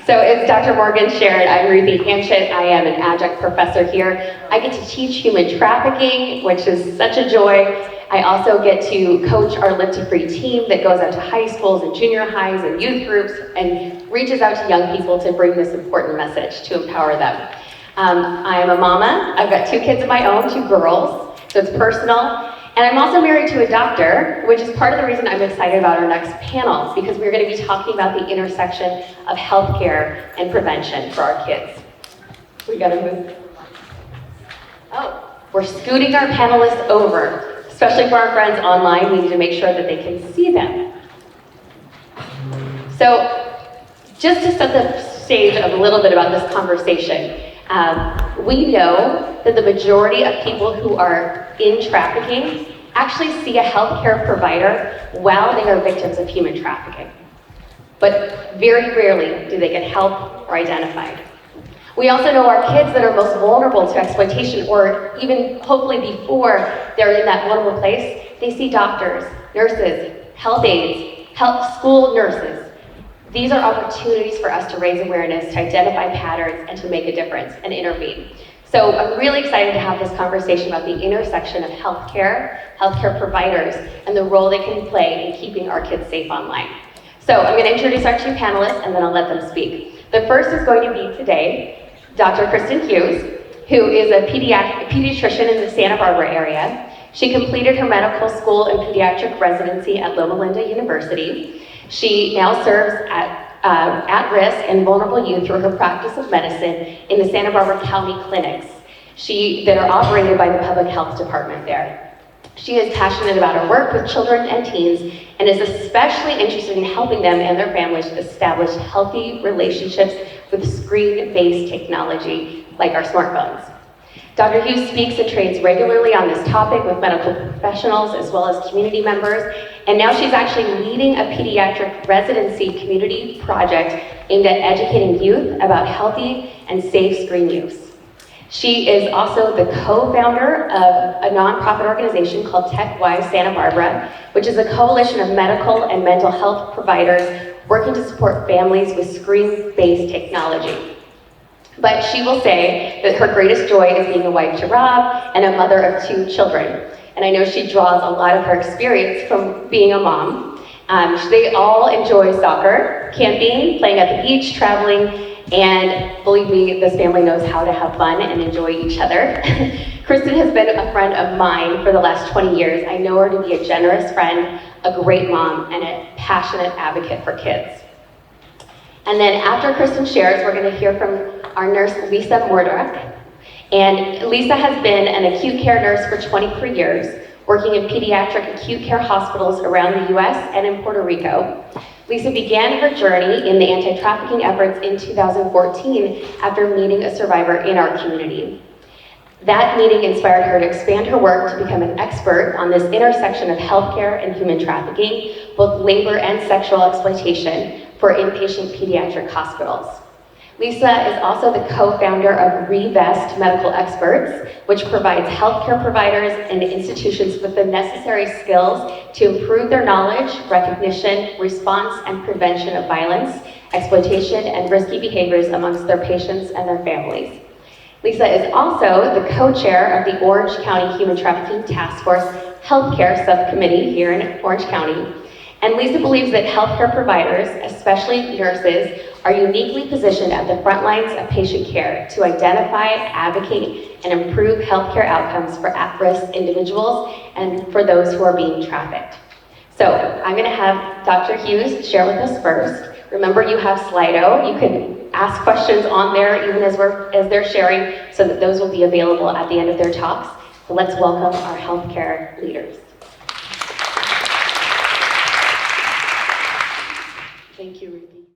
So as Dr. Morgan shared, I'm Ruthi Hanchett. I am an adjunct professor here. I get to teach human trafficking, which is such a joy. I also get to coach our Live to Free team that goes out to high schools and junior highs and youth groups and reaches out to young people to bring this important message to empower them. I am a mama. I've got 2 kids of my own, 2 girls, so it's personal. And I'm also married to a doctor, which is part of the reason I'm excited about our next panel, because we're going to be talking about the intersection of healthcare and prevention for our kids. We got to move. Oh, we're scooting our panelists over, especially for our friends online. We need to make sure that they can see them. So, just to set the stage a little bit about this conversation, we know that the majority of people who are in trafficking actually see a healthcare provider while they are victims of human trafficking. But very rarely do they get help or identified. We also know our kids that are most vulnerable to exploitation, or even hopefully before they're in that vulnerable place, they see doctors, nurses, health aides, school nurses. These are opportunities for us to raise awareness, to identify patterns, and to make a difference and intervene. So I'm really excited to have this conversation about the intersection of healthcare providers, and the role they can play in keeping our kids safe online. So I'm going to introduce our 2 panelists, and then I'll let them speak. The first is going to be today, Dr. Kristen Hughes, who is a pediatrician in the Santa Barbara area. She completed her medical school and pediatric residency at Loma Linda University. She now serves at-risk and vulnerable youth through her practice of medicine in the Santa Barbara County clinics that are operated by the public health department there. She is passionate about her work with children and teens and is especially interested in helping them and their families establish healthy relationships with screen-based technology like our smartphones. Dr. Hughes speaks and trains regularly on this topic with medical professionals as well as community members, and now she's actually leading a pediatric residency community project aimed at educating youth about healthy and safe screen use. She is also the co-founder of a nonprofit organization called TechWise Santa Barbara, which is a coalition of medical and mental health providers working to support families with screen-based technology. But she will say that her greatest joy is being a wife to Rob and a mother of 2 children. And I know she draws a lot of her experience from being a mom. They all enjoy soccer, camping, playing at the beach, traveling, and believe me, this family knows how to have fun and enjoy each other. Kristen has been a friend of mine for the last 20 years. I know her to be a generous friend, a great mom, and a passionate advocate for kids. And then after Kristen shares, we're going to hear from our nurse, Lisa Mordrak. And Lisa has been an acute care nurse for 23 years, working in pediatric acute care hospitals around the US and in Puerto Rico. Lisa began her journey in the anti-trafficking efforts in 2014 after meeting a survivor in our community. That meeting inspired her to expand her work to become an expert on this intersection of healthcare and human trafficking, both labor and sexual exploitation, for inpatient pediatric hospitals. Lisa is also the co-founder of Revest Medical Experts, which provides healthcare providers and institutions with the necessary skills to improve their knowledge, recognition, response, and prevention of violence, exploitation, and risky behaviors amongst their patients and their families. Lisa is also the co-chair of the Orange County Human Trafficking Task Force Healthcare Subcommittee here in Orange County. And Lisa believes that healthcare providers, especially nurses, are uniquely positioned at the front lines of patient care to identify, advocate, and improve healthcare outcomes for at-risk individuals and for those who are being trafficked. So I'm going to have Dr. Hughes share with us first. Remember, you have Slido. You can ask questions on there even as they're sharing, so that those will be available at the end of their talks. So let's welcome our healthcare leaders. Thank you, Ruth.